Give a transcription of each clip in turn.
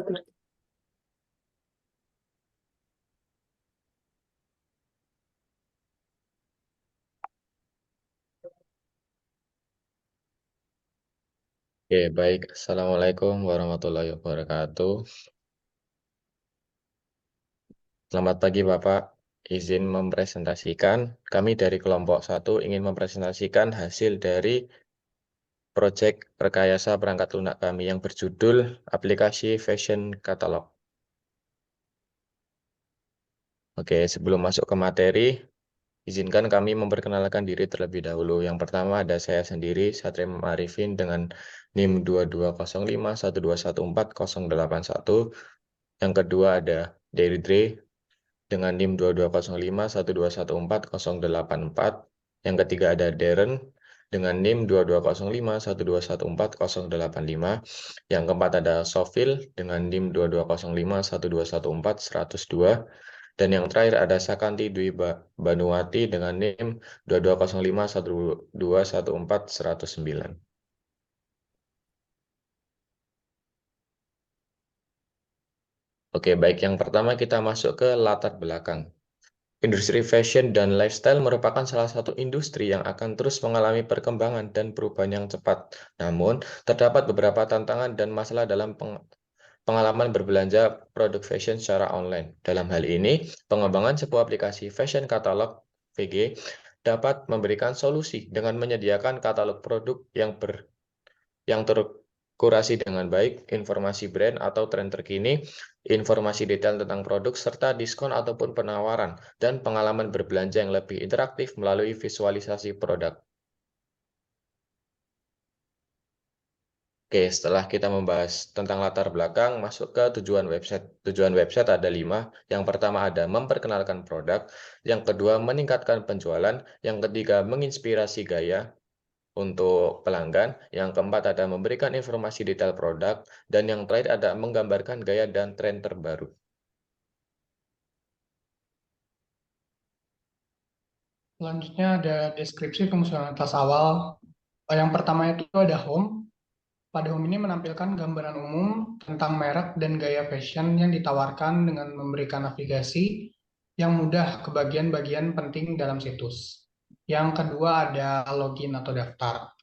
Oke, baik. Assalamualaikum warahmatullahi wabarakatuh. Selamat pagi, Bapak. Izin mempresentasikan. Kami dari kelompok 1 ingin mempresentasikan hasil dari proyek rekayasa perangkat lunak kami yang berjudul Aplikasi Fashion Catalog. Oke, sebelum masuk ke materi, izinkan kami memperkenalkan diri terlebih dahulu. Yang pertama ada saya sendiri, Satria Arifin dengan NIM 220512140081. Yang kedua ada Deirdre dengan NIM 220512140084. Yang ketiga ada Darren dengan NIM 220512140085. Yang keempat ada Sofil dengan NIM 220512140102. Dan yang terakhir ada Sakanti Dwi Banuwati dengan NIM 220512140109. Oke, baik. Yang pertama kita masuk ke latar belakang. Industri fashion dan lifestyle merupakan salah satu industri yang akan terus mengalami perkembangan dan perubahan yang cepat. Namun, terdapat beberapa tantangan dan masalah dalam pengalaman berbelanja produk fashion secara online. Dalam hal ini, pengembangan sebuah aplikasi fashion catalog (VG) dapat memberikan solusi dengan menyediakan katalog produk yang terkurasi dengan baik, informasi brand atau tren terkini, informasi detail tentang produk, serta diskon ataupun penawaran, dan pengalaman berbelanja yang lebih interaktif melalui visualisasi produk. Oke, setelah kita membahas tentang latar belakang, masuk ke tujuan website. Tujuan website ada 5. Yang pertama ada memperkenalkan produk, yang kedua meningkatkan penjualan, yang ketiga menginspirasi gaya untuk pelanggan, yang keempat ada memberikan informasi detail produk, dan yang terakhir ada menggambarkan gaya dan tren terbaru. Selanjutnya ada deskripsi fungsionalitas awal. Yang pertama itu ada home. Pada home ini menampilkan gambaran umum tentang merek dan gaya fashion yang ditawarkan dengan memberikan navigasi yang mudah ke bagian-bagian penting dalam situs. Yang kedua ada login atau daftar.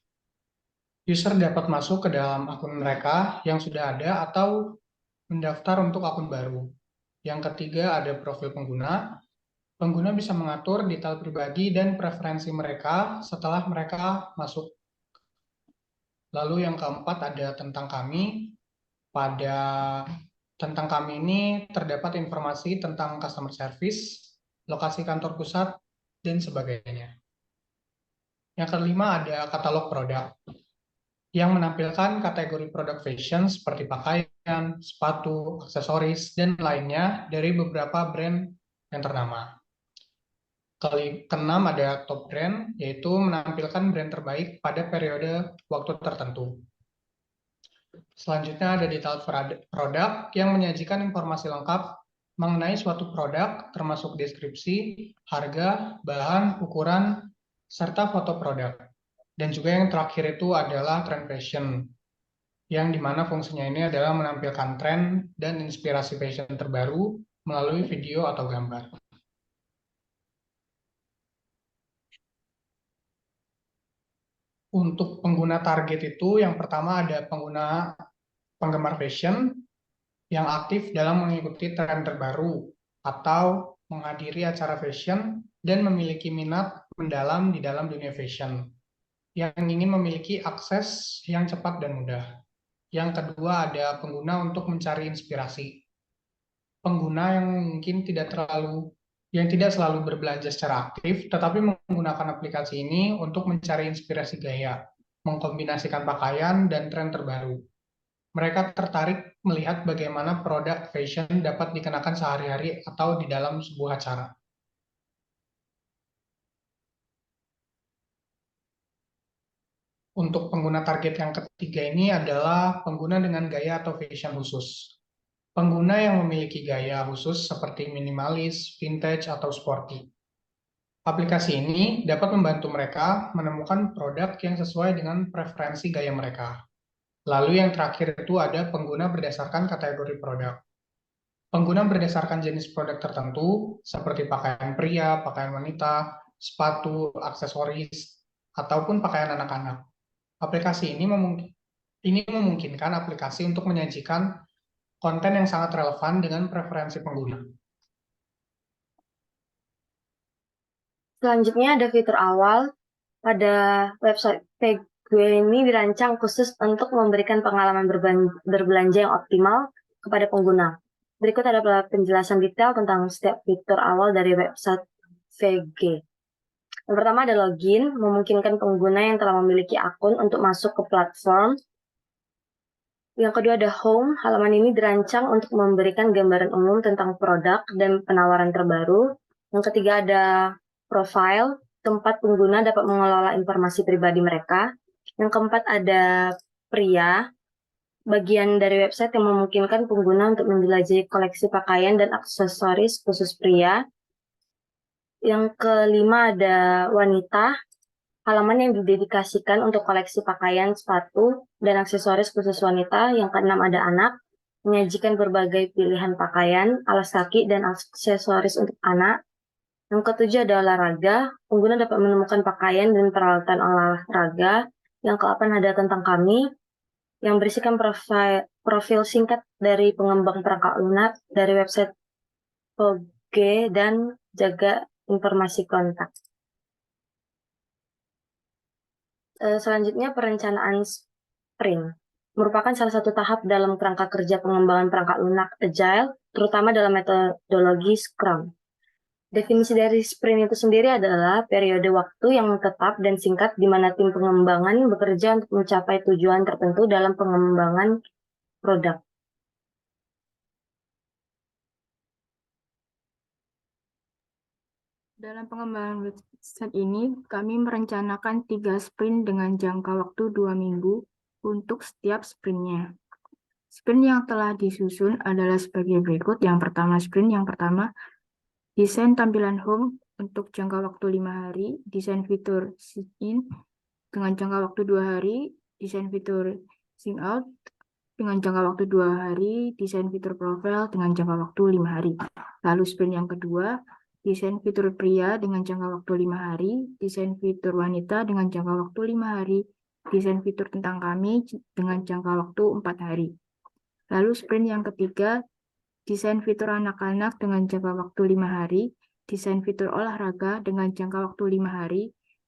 User dapat masuk ke dalam akun mereka yang sudah ada atau mendaftar untuk akun baru. Yang ketiga ada profil pengguna. Pengguna bisa mengatur detail pribadi dan preferensi mereka setelah mereka masuk. Lalu yang keempat ada tentang kami. Pada tentang kami ini terdapat informasi tentang customer service, lokasi kantor pusat, dan sebagainya. Yang kelima ada katalog produk yang menampilkan kategori produk fashion seperti pakaian, sepatu, aksesoris, dan lainnya dari beberapa brand yang ternama. Keenam ada top brand, yaitu menampilkan brand terbaik pada periode waktu tertentu. Selanjutnya ada detail produk yang menyajikan informasi lengkap mengenai suatu produk, termasuk deskripsi, harga, bahan, ukuran, serta foto produk. Dan juga yang terakhir itu adalah trend fashion, yang dimana fungsinya ini adalah menampilkan tren dan inspirasi fashion terbaru melalui video atau gambar. Untuk pengguna target itu, yang pertama ada pengguna penggemar fashion yang aktif dalam mengikuti tren terbaru atau menghadiri acara fashion dan memiliki minat mendalam di dalam dunia fashion, yang ingin memiliki akses yang cepat dan mudah. Yang kedua ada pengguna untuk mencari inspirasi. Pengguna yang mungkin yang tidak selalu berbelanja secara aktif, tetapi menggunakan aplikasi ini untuk mencari inspirasi gaya, mengkombinasikan pakaian dan tren terbaru. Mereka tertarik melihat bagaimana produk fashion dapat dikenakan sehari-hari atau di dalam sebuah acara. Untuk pengguna target yang ketiga ini adalah pengguna dengan gaya atau fashion khusus. Pengguna yang memiliki gaya khusus seperti minimalis, vintage, atau sporty. Aplikasi ini dapat membantu mereka menemukan produk yang sesuai dengan preferensi gaya mereka. Lalu yang terakhir itu ada pengguna berdasarkan kategori produk. Pengguna berdasarkan jenis produk tertentu, seperti pakaian pria, pakaian wanita, sepatu, aksesoris, ataupun pakaian anak-anak. Aplikasi ini memungkinkan aplikasi untuk menyajikan konten yang sangat relevan dengan preferensi pengguna. Selanjutnya ada fitur awal. Pada website Pegway ini dirancang khusus untuk memberikan pengalaman berbelanja yang optimal kepada pengguna. Berikut adalah penjelasan detail tentang setiap fitur awal dari website VG. Yang pertama ada login, memungkinkan pengguna yang telah memiliki akun untuk masuk ke platform. Yang kedua ada home, halaman ini dirancang untuk memberikan gambaran umum tentang produk dan penawaran terbaru. Yang ketiga ada profile, tempat pengguna dapat mengelola informasi pribadi mereka. Yang keempat ada pria, bagian dari website yang memungkinkan pengguna untuk menjelajahi koleksi pakaian dan aksesoris khusus pria. Yang kelima ada wanita, halaman yang didedikasikan untuk koleksi pakaian, sepatu, dan aksesoris khusus wanita. Yang keenam ada anak, menyajikan berbagai pilihan pakaian, alas kaki, dan aksesoris untuk anak. Yang ketujuh ada olahraga, pengguna dapat menemukan pakaian dan peralatan olahraga. Yang ke-8 ada tentang kami, yang berisikan profil singkat dari pengembang perangkat lunak dari website POG dan jaga informasi kontak. Selanjutnya perencanaan sprint merupakan salah satu tahap dalam kerangka kerja pengembangan perangkat lunak Agile, terutama dalam metodologi Scrum. Definisi dari sprint itu sendiri adalah periode waktu yang tetap dan singkat di mana tim pengembangan bekerja untuk mencapai tujuan tertentu dalam pengembangan produk. Dalam pengembangan website ini, kami merencanakan 3 sprint dengan jangka waktu 2 minggu untuk setiap sprintnya. Sprint yang telah disusun adalah sebagai berikut. Sprint yang pertama, desain tampilan home untuk jangka waktu 5 hari, desain fitur sign-in dengan jangka waktu 2 hari, desain fitur sign-out dengan jangka waktu 2 hari, desain fitur profile dengan jangka waktu 5 hari. Lalu sprint yang kedua, desain fitur pria dengan jangka waktu 5 hari, desain fitur wanita dengan jangka waktu 5 hari, desain fitur tentang kami dengan jangka waktu 4 hari. Lalu sprint yang ketiga, desain fitur anak-anak dengan jangka waktu 5 hari, desain fitur olahraga dengan jangka waktu 5 hari,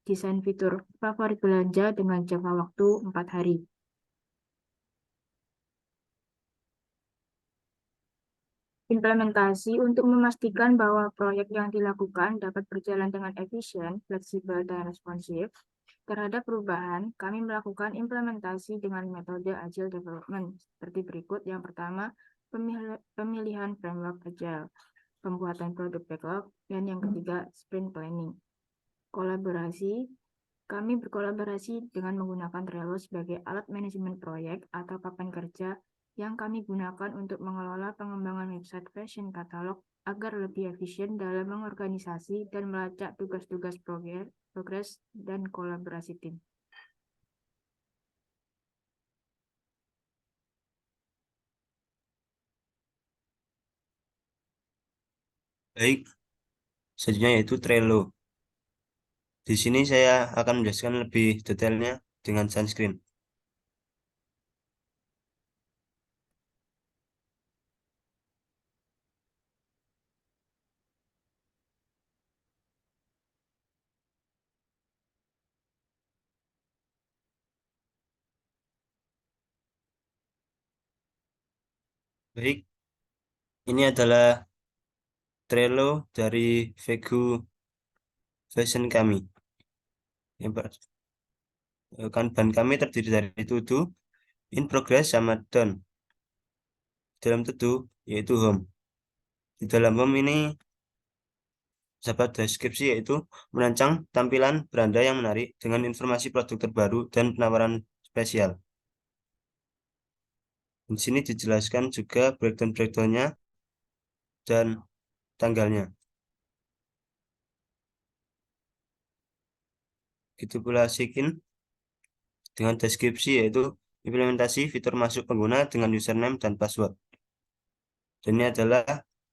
desain fitur favorit belanja dengan jangka waktu 4 hari. Implementasi untuk memastikan bahwa proyek yang dilakukan dapat berjalan dengan efisien, fleksibel, dan responsif. Terhadap perubahan, kami melakukan implementasi dengan metode Agile Development seperti berikut. Yang pertama, pemilihan framework Agile, pembuatan produk backlog, dan yang ketiga, sprint planning. Kolaborasi, kami berkolaborasi dengan menggunakan Trello sebagai alat manajemen proyek atau papan kerja yang kami gunakan untuk mengelola pengembangan website fashion katalog agar lebih efisien dalam mengorganisasi dan melacak tugas-tugas progres dan kolaborasi tim. Baik, selanjutnya yaitu Trello. Di sini saya akan menjelaskan lebih detailnya dengan sunscreen. Baik, ini adalah Trello dari Vegu Fashion kami. Kanban kami terdiri dari to do, in progress, sama done. Dalam to do yaitu home. Di dalam home ini dapat deskripsi yaitu merancang tampilan beranda yang menarik dengan informasi produk terbaru dan penawaran spesial. Di sini dijelaskan juga breakdown-breakdownnya dan tanggalnya. Gitu pula check-in dengan deskripsi yaitu implementasi fitur masuk pengguna dengan username dan password. Dan ini adalah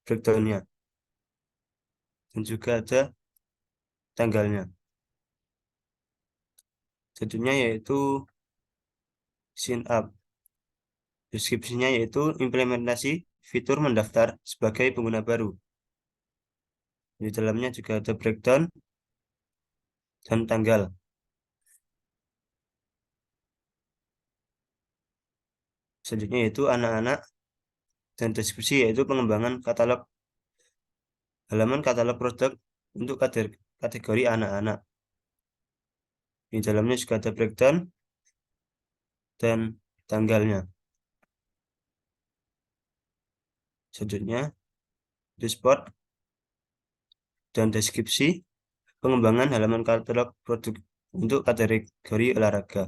breakdown-nya. Dan juga ada tanggalnya. Selanjutnya yaitu sign up. Deskripsinya yaitu implementasi fitur mendaftar sebagai pengguna baru. Di dalamnya juga ada breakdown dan tanggal. Selanjutnya yaitu anak-anak dan deskripsi yaitu pengembangan katalog halaman katalog produk untuk kategori anak-anak. Di dalamnya juga ada breakdown dan tanggalnya. Selanjutnya dashboard dan deskripsi pengembangan halaman katalog produk untuk kategori olahraga.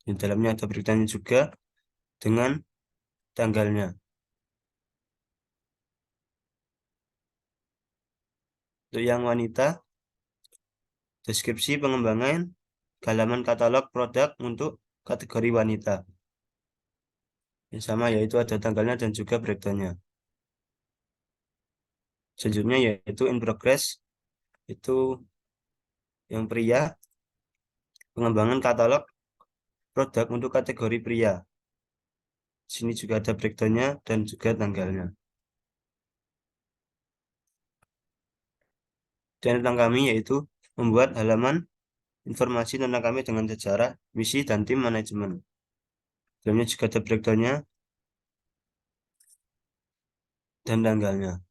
Di dalamnya ada breakdown juga dengan tanggalnya. Untuk yang wanita, deskripsi pengembangan halaman katalog produk untuk kategori wanita. Yang sama yaitu ada tanggalnya dan juga breakdownnya. Selanjutnya yaitu in progress, itu yang pria, pengembangan katalog produk untuk kategori pria. Sini juga ada breakdownnya dan juga tanggalnya. Dan tentang kami yaitu membuat halaman informasi tentang kami dengan sejarah, misi, dan tim manajemen. Dalamnya juga ada breakdownnya dan tanggalnya.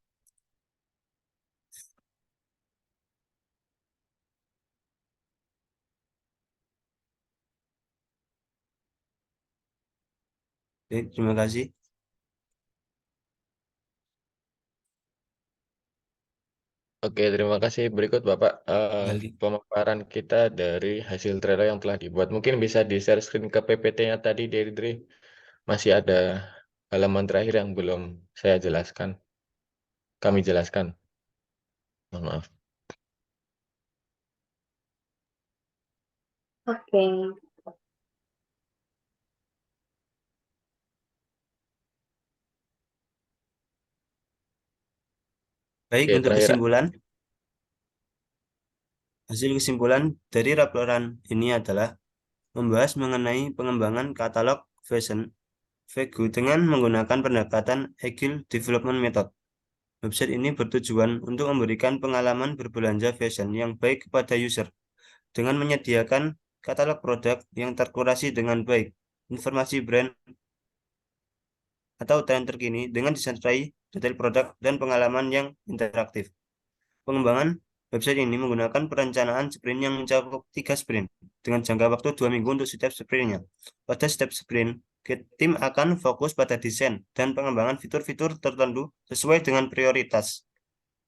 Oke, terima kasih. Oke, terima kasih. Berikut Bapak Balik. pemaparan kita dari hasil Trello yang telah dibuat. Mungkin bisa di-share screen ke PPT-nya tadi, Deirdre. Masih ada halaman terakhir yang belum saya jelaskan. Kami jelaskan. Mohon maaf. Oke. Baik, Oke, untuk terakhir. kesimpulan, hasil kesimpulan dari laporan ini adalah membahas mengenai pengembangan katalog fashion Vegu dengan menggunakan pendekatan Agile Development Method. Website ini bertujuan untuk memberikan pengalaman berbelanja fashion yang baik kepada user dengan menyediakan katalog produk yang terkurasi dengan baik, informasi brand atau tren terkini dengan disertai detail produk dan pengalaman yang interaktif. Pengembangan website ini menggunakan perencanaan sprint yang mencakup 3 sprint dengan jangka waktu 2 minggu untuk setiap sprintnya. Pada setiap sprint, tim akan fokus pada desain dan pengembangan fitur-fitur tertentu sesuai dengan prioritas.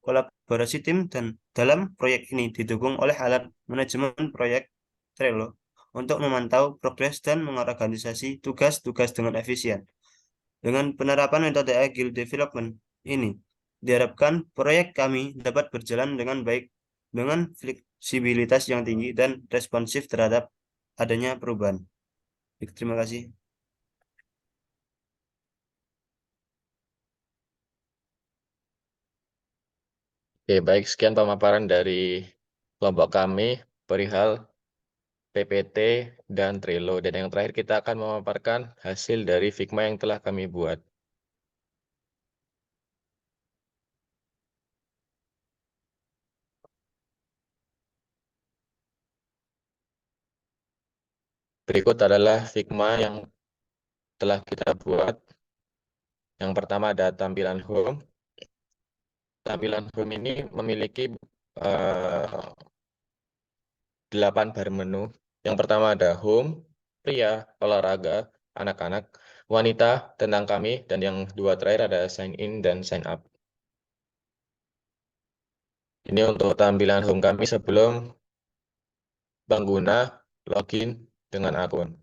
Kolaborasi tim dan dalam proyek ini didukung oleh alat manajemen proyek Trello untuk memantau progres dan mengorganisasi tugas-tugas dengan efisien. Dengan penerapan metode Agile Development ini, diharapkan proyek kami dapat berjalan dengan baik dengan fleksibilitas yang tinggi dan responsif terhadap adanya perubahan. Baik, terima kasih. Oke, baik. Sekian pemaparan dari kelompok kami perihal PPT dan Trello. Dan yang terakhir kita akan memaparkan hasil dari Figma yang telah kami buat. Berikut adalah Figma yang telah kita buat. Yang pertama ada tampilan home. Tampilan home ini memiliki 8 bar menu. Yang pertama ada home, pria, olahraga, anak-anak, wanita, tentang kami, dan yang dua terakhir ada sign in dan sign up. Ini untuk tampilan home kami sebelum pengguna login dengan akun.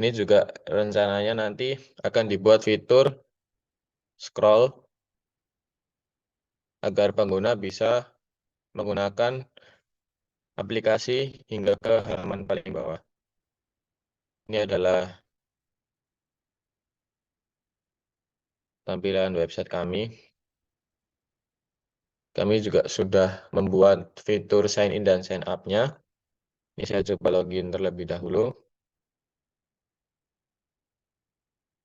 Ini juga rencananya nanti akan dibuat fitur scroll agar pengguna bisa menggunakan aplikasi hingga ke halaman paling bawah. Ini adalah tampilan website kami. Kami juga sudah membuat fitur sign in dan sign up-nya. Ini saya coba login terlebih dahulu.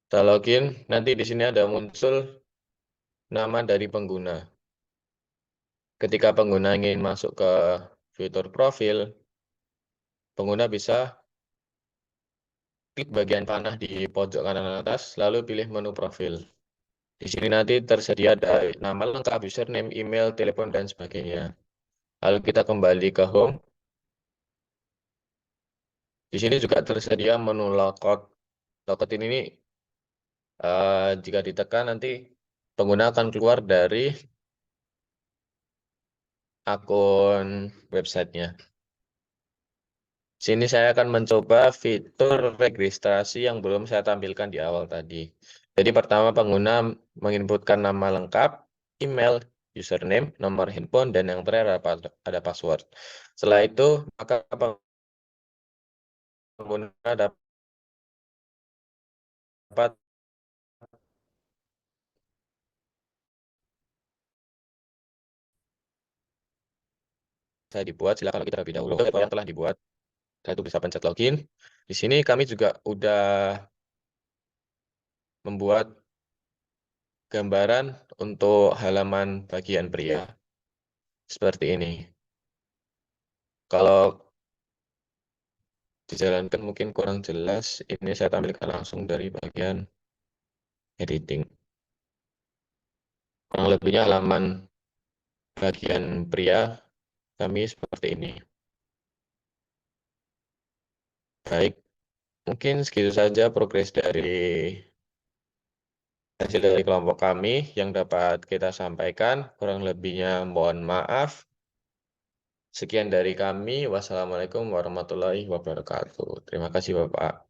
Saya login, nanti di sini ada muncul nama dari pengguna. Ketika pengguna ingin masuk ke fitur profil, pengguna bisa klik bagian panah di pojok kanan atas, lalu pilih menu profil. Di sini nanti tersedia ada nama lengkap, username, email, telepon, dan sebagainya. Lalu kita kembali ke home. Di sini juga tersedia menu logout. Logout ini jika ditekan nanti pengguna akan keluar dari akun websitenya. Sini saya akan mencoba fitur registrasi yang belum saya tampilkan di awal tadi. Jadi pertama pengguna menginputkan nama lengkap, email, username, nomor handphone, dan yang terakhir ada password. Setelah itu maka pengguna dapat saya dibuat, silakan login terlebih dahulu. Kalau yang telah dibuat, saya itu bisa pencet login. Di sini kami juga udah membuat gambaran untuk halaman bagian pria. Seperti ini. Kalau dijalankan mungkin kurang jelas, ini saya tampilkan langsung dari bagian editing. Kurang lebihnya halaman bagian pria kami seperti ini. Baik, mungkin segitu saja progres dari hasil dari kelompok kami yang dapat kita sampaikan. Kurang lebihnya mohon maaf. Sekian dari kami. Wassalamualaikum warahmatullahi wabarakatuh. Terima kasih Bapak.